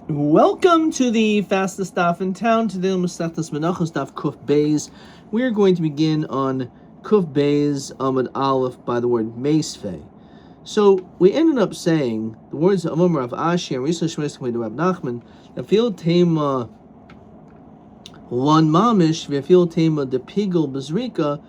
Welcome to the fastest daf in town. Today, Masechtas Menachot daf Kuf Beis. We are going to begin on Kuf Beis Amud Aleph by the word Meisvei. So we ended up saying the words of Rav Ashi and Risa Shmeis to Rav Nachman. V'afil tema one mamish v'afil tema de pigel bezrika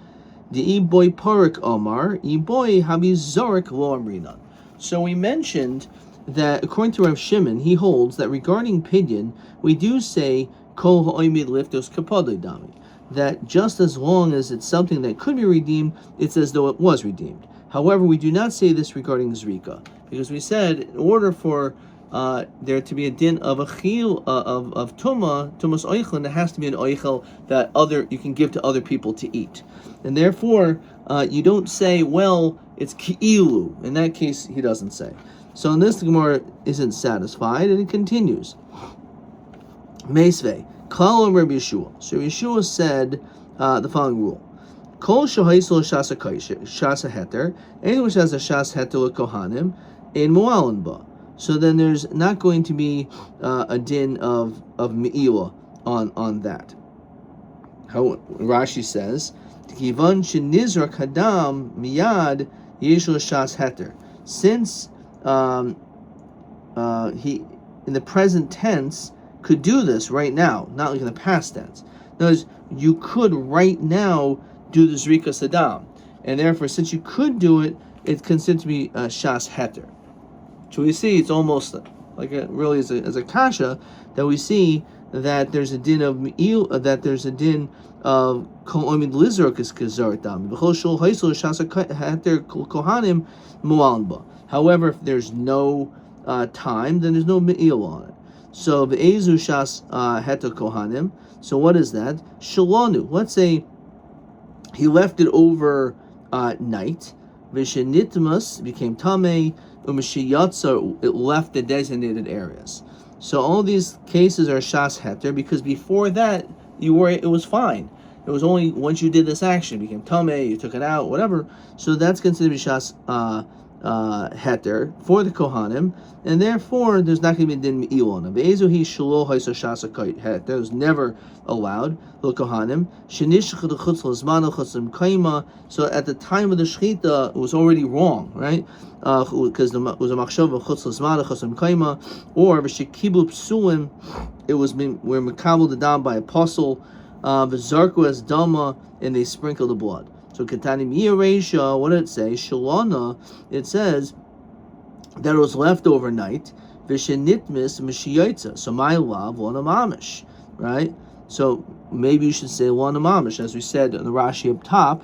de boy parak omar boy habi zorik lo amrina. So we mentioned that according to Rav Shimon, he holds that regarding pidyon, we do say kol ha'oimid liftos kapadoi dami, that just as long as it's something that could be redeemed, it's as though it was redeemed. However, we do not say this regarding zrika, because we said in order for there to be a din of a chil of tumas oichel, it has to be an oichel that you can give to other people to eat, and therefore you don't say, well, it's ki'ilu. In that case, he doesn't say. So in this, the Gemara isn't satisfied, and it continues. Meisvei, Klal Rabbi Yeshua. So Yeshua said the following rule: Kol shahaisol shasa heter, anyone which has a shas heter kohanim, in mu'alin ba. So then there's not going to be a din of me'ilah on that. How Rashi says, Kivan shenizra kadam miyad yeshul shas heter. Since he in the present tense could do this right now, not like in the past tense. In other words, you could right now do the zrika sadam, and therefore, since you could do it, it's considered to be shas heter. So we see it's almost like really as a kasha that we see that there's a din of that there's a din of kol omid lizrok is kazar dam b'chol shul haisel shas heter kohanim mu'alin ba. However, if there's no time, then there's no me'il on it. So the ezu shas heter kohanim. So what is that? Shalanu. Let's say he left it over night. Vishenitmas became tamei. Umashiyatza, it left the designated areas. So all these cases are shas heter because before that it was fine. It was only once you did this action, it became tamei, you took it out, whatever. So that's considered shas heter for the kohanim, and therefore there's not going to be din me'il on him. Be'ezuhi shelo ha'isa shasa heter, that was never allowed. The kohanim shenishchad chutz l'zman chutzim kaima. So at the time of the shechita, it was already wrong, right? Because it was a machshav of chutz l'zman chutzim kaima, or v'shekibu psulim, it was where mekabel the dam by apostle, v'zarku as dama, and they sprinkled the blood. So Katani Miyah, what did it say? Shalana, it says that it was left overnight. Vishenitmis Mishiyotza. So my love, Lana Mamish. Right? So maybe you should say Lana Mamish, as we said in the Rashi up top.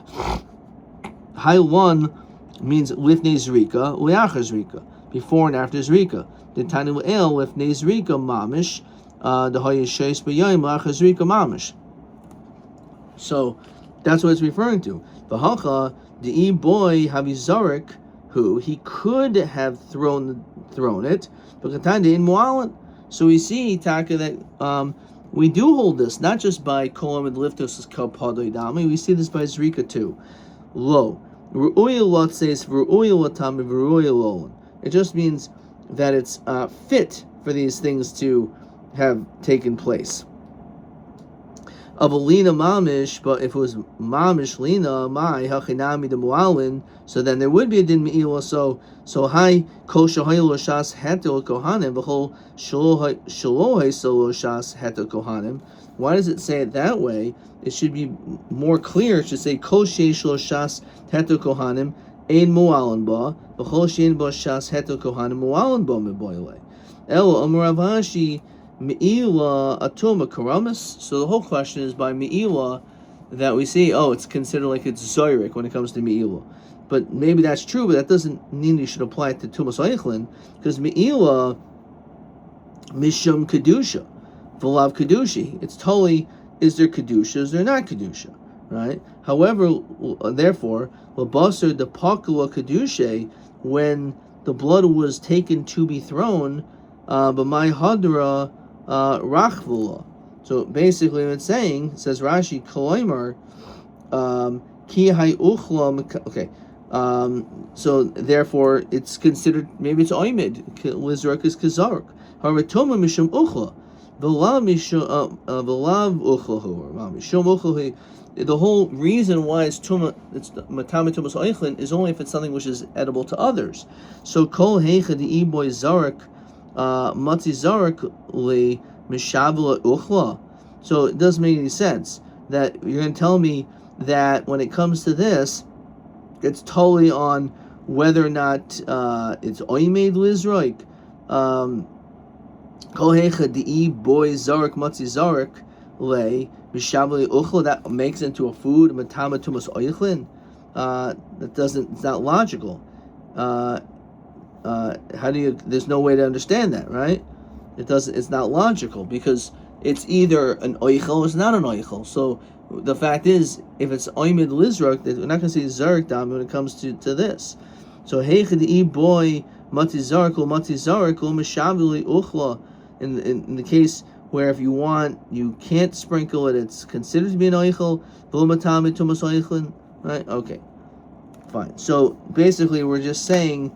Hai one means Lifnei Zrika, Leachar Zrika. Before and after Zrika. The Tani El Lifnei Zrika Mamish, the Hayashais B'yayim Leachar Zrika Mamish. So that's what it's referring to. V'hacha the boy havizarik, who he could have thrown it, but katanda in mu'alin. So we see Taka that we do hold this not just by kolam and liftos kapadoi dami. We see this by zrika too. Lo ru'uya lot says ru'uya latam ru'uya lolin. It just means that it's fit for these things to have taken place. Of a lina mamish, but if it was mamish lina my hachinami de mualin, so then there would be a din me'ila. So hi kosha haylo shas hetel kohanim v'chol shalohay solo shas hetel kohanim. Why does it say it that way? It should be more clear. It should say kosha shlo shas hetel kohanim ein mualin ba v'chol shein ba shas hetel kohanim mualin ba meboyle. Elo amar Avashi. Me'ila atoma karamis. So the whole question is by me'ila that we see, it's considered like it's zoyrik when it comes to me'ila. But maybe that's true, but that doesn't mean you should apply it to tumas oichlin, because me'ila mishum kedusha, v'lav kedushi. It's totally, is there kedusha, is there not kedusha, right? However, therefore, labasar the pakula kedusha, when the blood was taken to be thrown, but my hadra rachvula. So basically, what it's saying, says Rashi, koloimer, ki hay uchla. Okay, so therefore, it's considered maybe it's oimid. Lizrak is kazark. Haratoma mishum uchla, v'lav uchlahu, mishum uchlahu. The whole reason why it's matame tumas oichlin is only if it's something which is edible to others. So kol heicha the boy zarak matzi zarak le mishavla uchla. So it doesn't make any sense that you're going to tell me that when it comes to this, it's totally on whether or not it's oimed lizroik. Kol heicha the boy zarak matzi zarak le mishavli uchla, that makes it into a food matama tumas oichlin. That doesn't. It's not logical. How do you? There's no way to understand that, right? It doesn't. It's not logical because it's either an oichel or it's not an oichel. So the fact is, if it's oimid lizrak, we're not going to say zarek dam when it comes to this. So heichad e boy mati zarek mishavli uchla. In the case where if you want, you can't sprinkle it, it's considered to be an oichel, right? Okay, fine. So basically, we're just saying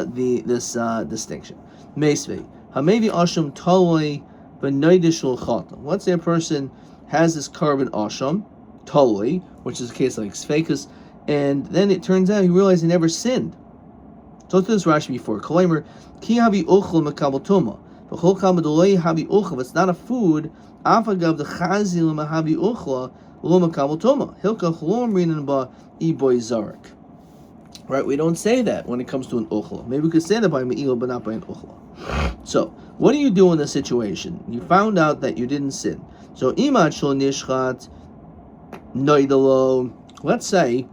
this distinction. Meisvei, hamevi asham taloi b'noidishul chatam. Let's say a person has this carbon asham taloi, which is a case like sfekas, and then it turns out he realized he never sinned. So to this Rashi before, Kalaimer ki havi ochel mekabel tuma. It's not a food. Right? We don't say that when it comes to an uchla. Maybe we could say that by me'ila, but not by an uchla. So, what do you do in this situation? You found out that you didn't sin. So, imad shel nishchat noidalo. Let's say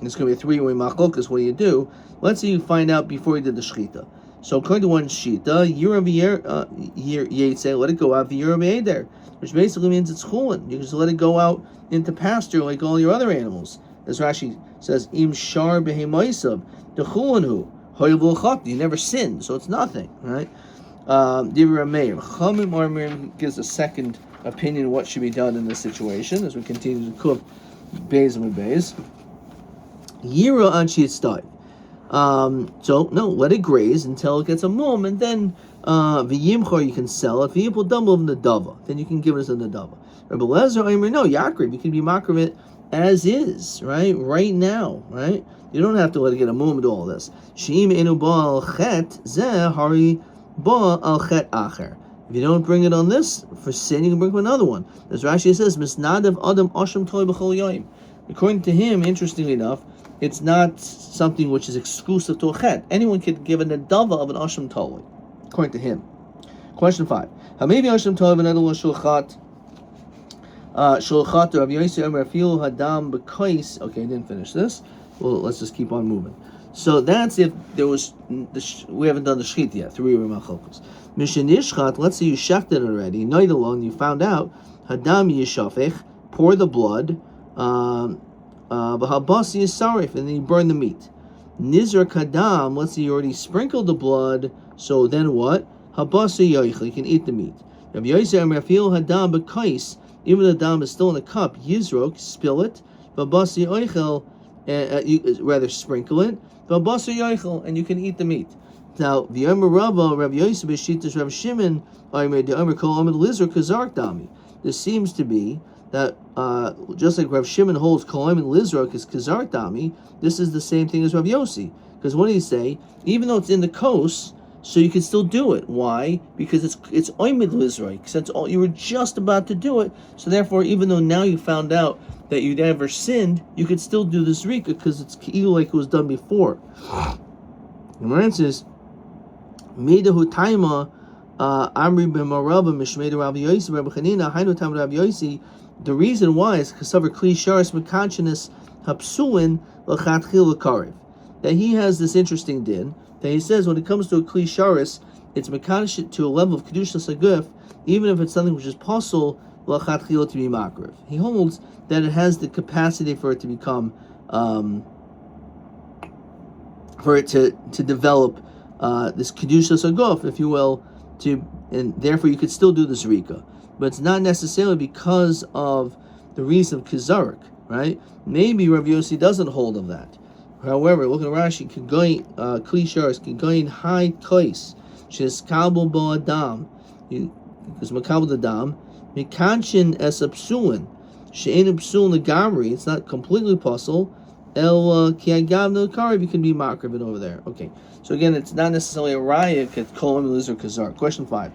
it's going to be a three-way machlokas. What do? Let's say you find out before you did the shechita. So according to one shita, let it go out the there, which basically means it's chulin. You can just let it go out into pasture like all your other animals. As Rashi says, im shar behemaisab the chulinhu hoyavul chat. You never sinned, so it's nothing, right? Divra Meir Chamim Armir gives a second opinion what should be done in this situation as we continue to cook beis and beis. Yira anshi stai. So no, let it graze until it gets a mum, and then v'yimchor you can sell it. V'yipol dumble of nadava, then you can give it as a nadava. Rabbi Lezer Omer, no, yakrib, you can be makriv it as is, right now, right. You don't have to let it get a mum and do all this. Sheim enu ba al chet zeh hari ba al chet acher. If you don't bring it on this for sin, you can bring it another one. As Rashi says, misnadav adam asham toy b'chol yoyim. According to him, interestingly enough, it's not something which is exclusive to a chet. Anyone could give an adava of an asham toloi, according to him. Question 5. Hamevi asham toloi v'nadol shulchat shulchat Rabbi Yossi Omer Afilu hadam b'kais. Okay, I didn't finish this. Well, let's just keep on moving. So that's if there was we haven't done the shchit yet. 3 Machlokos. Mishenishchat. Let's say you shechted it already. Noidalon, you found out hadam yishafech. Pour the blood. V'habasi is sarif, and then you burn the meat. Nizra kadam, let's say you already sprinkled the blood, so then what? Habasi yoichel, you can eat the meat. Rabbi Yosef Amrafil hadam b'kais, even the dam is still in a cup, yizrok, spill it, v'habasi yoichel, rather sprinkle it, v'habasi yoichel, and you can eat the meat. Now, the Omer Rabba, Rabbi Yosef B'shitas Rabbi Shimon, Omer the Omer Kol Omer Lizar Kazark Dami. This seems to be that just like Rav Shimon holds Kolim and Lizrak is Kazar Dami, this is the same thing as Rav Yossi. Because what did he say? Even though it's in the coast, so you can still do it. Why? Because it's Oimid Lizrak. Since you were just about to do it, so therefore, even though now you found out that you never sinned, you could still do the Zrika because it's like it was done before. The Moran says, Midahu Taima Amri b'Marava Mishmei Rav Yossi Rabbi Chanina Hainu Tam Rav Yossi. The reason why is because of kli sharis mekanchinus hapsulin l'chatchil l'karev. That he has this interesting din that he says when it comes to a kli sharis, it's mekanish to a level of kedusha saguf, even if it's something which is possible l'chatchil to be makrev. He holds that it has the capacity for it to become, for it to develop this kedusha saguf, if you will, and therefore you could still do this rika. But it's not necessarily because of the reason of Kizarik, right? Maybe Rav Yossi doesn't hold of that. However, look at Rashi, Kli Sharis, Kigoyin High Kais. she's kabul bo adam, because makabel the dam, mikanchin es a psulin, she'en a psulin legamri. It's not completely puzzle. El ki agav no kari, you can be makrivin over there. Okay, so again, it's not necessarily a raya ket kolam elizer kazar. Question 5.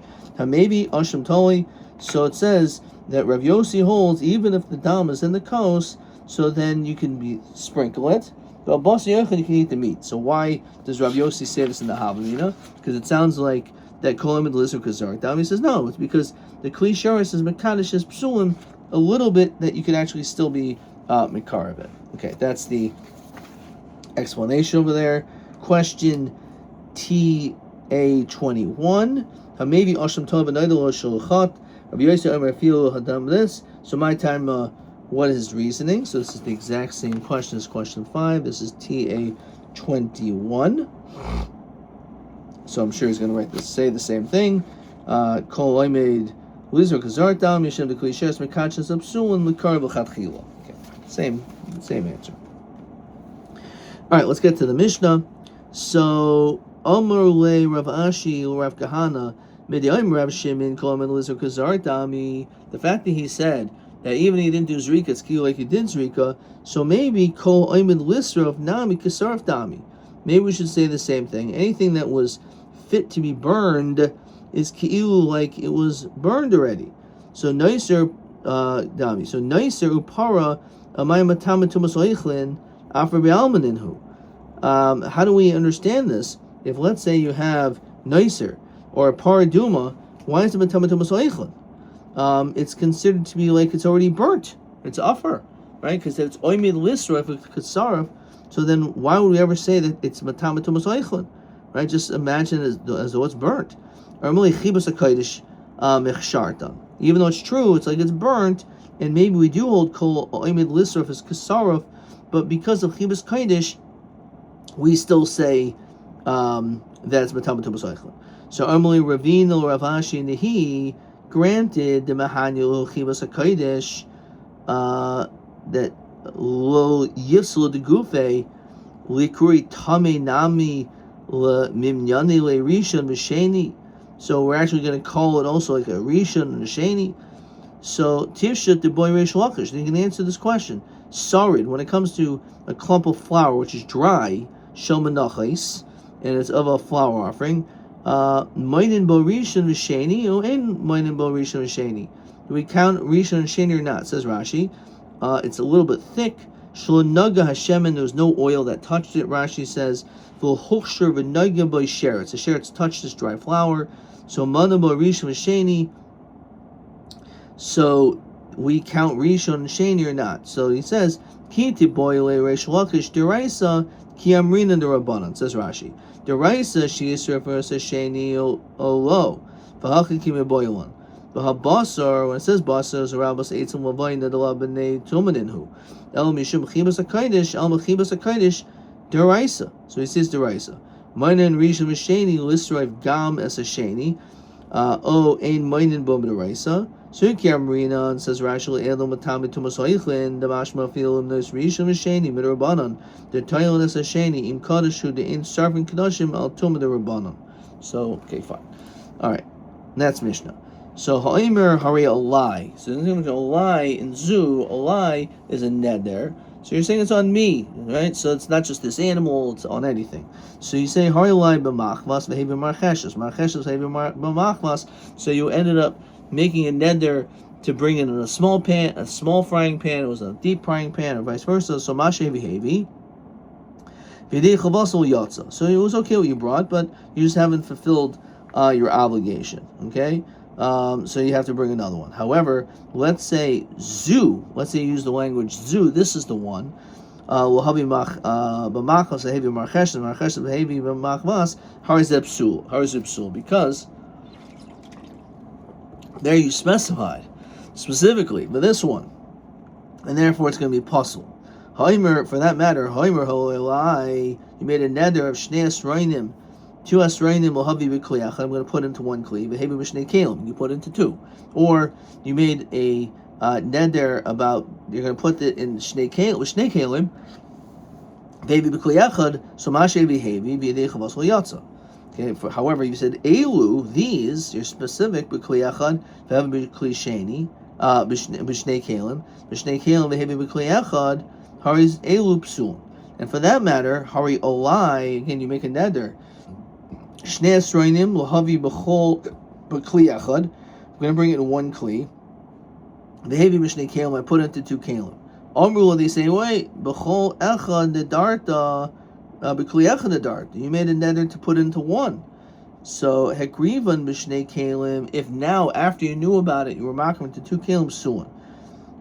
Maybe Asham Toli. So it says that Rav Yossi holds even if the dam is in the coast, so then you can sprinkle it. But Bas Yochanan, you can eat the meat. So why does Rav Yossi say this in the Havamina? Because it sounds like that kolam elizer kazar. Dami says no. It's because the Kli Sharis is mekadosh is psulim a little bit that you could actually still be mikar of it. Okay, that's the explanation over there. Question TA21. Maybe Asham Tov and Idol Shalchat. Rabbi Yossi Omer Fil Hadam this. So my time, what is his reasoning? So this is the exact same question as question 5. This is TA21. So I'm sure he's going to say the same thing. Kol Oimed Lizer Kazar Dam Yishem the Klishes Mekachas Absul and Likar V'Chatchila. Okay, same answer. All right, let's get to the Mishnah. So Amar Le Rav Ashi Rav Kahana Midyayim Rav Shimon Kol Oimed Lizer Kazar Dami. The fact that he said that even he didn't do Zrika, it's key like he did Zrika. So maybe Kol Oimed Lizer of Nami Kasarf Dami. Maybe we should say the same thing. Anything that was fit to be burned is ki'ilu like it was burned already. So nicer dami. So nicer upara amayim matamatumas oichlin after be'almaninhu. How do we understand this? If let's say you have nicer or a paraduma, why is it matamatumas oichlin? It's considered to be like it's already burnt. It's uffer, right? Because it's oimid lisra if it's katsarif. So then why would we ever say that it's matamatumas oichlin? Right? Just imagine as though it's burnt. Even though it's true, it's like it's burnt, and maybe we do hold kol oimid lisraf as kasarov, but because of chibas kaidish, we still say that it's matamatumas oichlin. So Amali Ravin or Ravashi Nehi granted the Mahanyul chibas kaidish that lo yifslo de gufe likuri tame nami le mimnyani le rishon v'sheni. So we're actually going to call it also like a rishon and a sheni. So tivshut the boy reish lakish. Then you can answer this question. Sarid, when it comes to a clump of flour which is dry, shel menachos, and it's of a flour offering, moinin bo rishon v'sheni or in moinin bo rishon v'sheni. Do we count rishon and sheni or not? Says Rashi. It's a little bit thick. Shlonaga hashemen. There was no oil that touched it. Rashi says v'hochsher v'naga bo sheretz. The sheretz touched this dry flour. So mana bo rishon v'sheni. So we count rishon and sheni or not? So he says ki tiboyle reish lakish deraisa ki amrina derabanan. Says Rashi. Deraisa she is refers to sheni olo v'hachik ki meboylan. V'habasar, when it says basar, is rabas eitzim lavayin nadala b'nei tumaninhu. El mishum chibas hakaidish el mechibas hakaidish deraisa. So he says deraisa. Mainin rishon v'sheni lisraiv gam es a sheni. O ein mainin bo deraisa. So you can't marina and says Rashul Elam Matami Tumas Oichlin, the Mashma Filim Nus Rishon V'Sheni Midrabanan, the Tailon es a Sheni im Kadishu the in Sarfin Kadashim al Tumah the Rabbanan. So okay, fine. Alright. That's Mishnah. So Ha'imer Hari a lie. So there's going to be a lie in Zu, a lie is a neder. So you're saying it's on me, right? So it's not just this animal, it's on anything. So you say Hari lie b'machvas v'hevi marcheshes. Marcheshes v'hevi b'machvas. So you ended up making a neder to bring it in a small pan, a small frying pan, it was a deep frying pan, or vice versa. So mashe v'hevi. So it was okay what you brought, but you just haven't fulfilled your obligation, okay? So you have to bring another one. However, let's say zu. Let's say you use the language zu. This is the one. How is that psul? Because there you specified specifically for this one, and therefore it's going to be puzzle. Haimer, for that matter, Haimer you made a neder of shnei asrainim. 2 asrainim lahavi b'kliyach. I'm going to put into 1 kli. V'hebi b'shnei kelim. You put into 2. Or you made a neder about you're going to put it in shnei kelim. Shnei kelim. V'hebi b'kliyachad. So mashe v'hebi v'yedei chavas l'yatza. Okay. However, you said elu, these, you're specific, b'kli echad, v'hev b'kli sheni, b'shnei kelim, v'hevi b'kli echad, hari's elu psul. And for that matter, hari olai, again, you make a neder. Shnei esroinim l'havi b'chol b'kli echad. I'm going to bring it in one kli. V'hevi b'shnei kelim, I put it into two kelim. Amrula, they say, wait, b'chol echad nedarta, b'kli echad nedarta. You made a neder to put into one. So hekrivan b'shnei kelim. If now, after you knew about it, you were making into two kelim suan.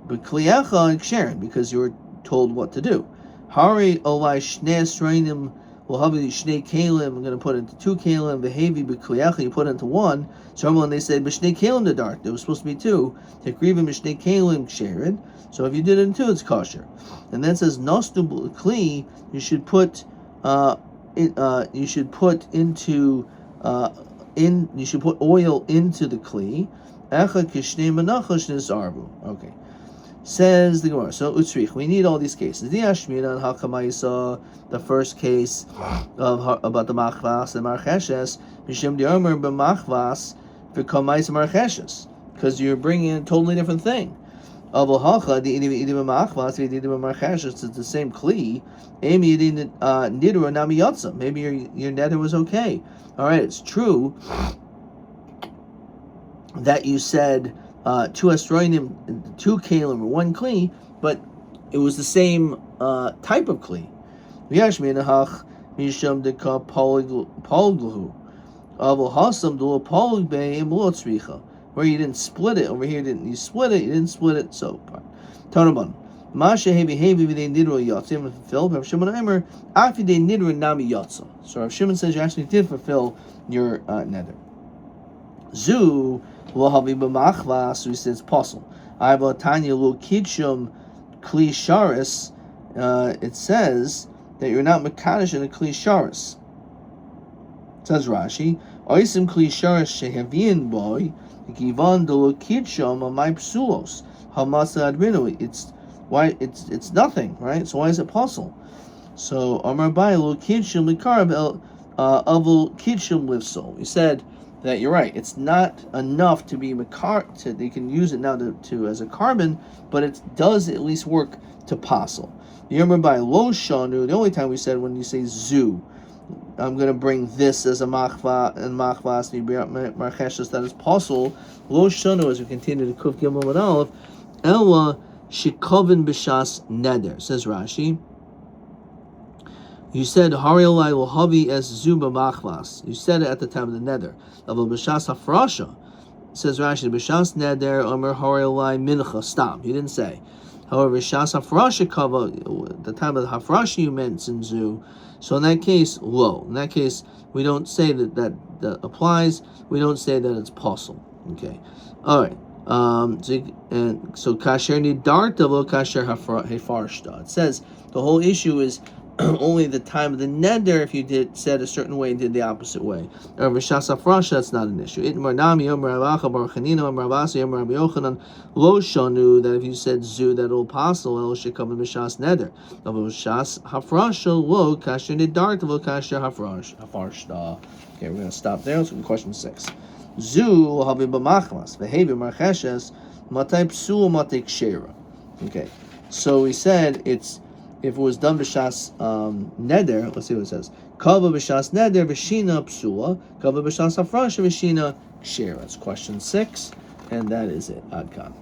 B'kli echad ksherin, because you were told what to do. Hari olai shnei esroinim l'havi shnei kelim. I'm going to put it into two kelim. V'hevi b'kli echad. You put it into one. So when they said b'shnei kelim nedarta, there was supposed to be two. Hekrivan b'shnei kelim ksherin. So if you did it in two, it's kosher. And then it says nostu kli. You should put you should put oil into the kli. Echad kishnei menachot nizarvu. Okay. Says the Gemara. So utzrich. We need all these cases. The Ashmina and Hakamayisa. The first case about the machvas and marcheshes. Mishim di'omer b'machvas v'kamayis marcheshes. Because you're bringing in a totally different thing. It's the same kli. Maybe your neder was okay. All right, it's true that you said two esroinim, two kalim, or one kli, but it was the same type of kli. Where you didn't split it, over here you split it, you didn't split it, so Tanaban. Masha hevi v'dei nidro yatzim fulfill. Rav Shimon Aimer afi dei nidro nami yatzim. So Rav Shimon says you actually did fulfill your neder. Zu lo havi b'machvas. So he says possible. I have a tanya lo kidshum kli sharis. It says that you're not mekadosh in a kli sharis. Says Rashi. Oisim kli sharis shehavin boy. It's why it's nothing, right? So why is it possible? So Amar Bailu Kidshim Likarab Avul Kidshim Livsol. He said that you're right. It's not enough to be makar. They can use it now to as a carbon, but it does at least work to passel. You remember by Lo Shanu. The only time we said when you say Zu. I'm going to bring this as a machva and machvas marcheshes that is possible. Lo shanu, as we continue to kuf gimel and aleph, ella shikovin b'shas neder. Says Rashi. You said hari olai lohavi as zuba machvas. You said it at the time of the neder. Aval b'shas hafrasha. Says Rashi b'shas neder omer hari olai mincha stam. He didn't say. However, shas hafrasha kava. The time of the hafrasha you mentioned zu. So in that case, lo. In that case, we don't say that applies. We don't say that it's possible. Okay. All right. So kasher nidarta lo kasher hefarshta. It says the whole issue is only the time of the neder. If you said a certain way and did the opposite way. Or v'shas hafrasha, that's not an issue. It marnami yom ravacha bar chanina yom ravasi yom rabbi yochanan lo shanu, that if you said zu, that it'll possible el shekavim b'shas neder. V'shas hafrasha lo kasher nidarta lo kasher hafarshta. Okay, we're gonna stop there. Let's go to question 6. Zu havi b'machmas v'hevi marcheshes matay psul matay kshera. Okay, so we said it's. If it was done b'shas neder, let's see what it says. Kava b'shas neder v'shina psula. Kava b'shas hafrasha v'shina kshera. That's question 6, and that is it. Ad kan.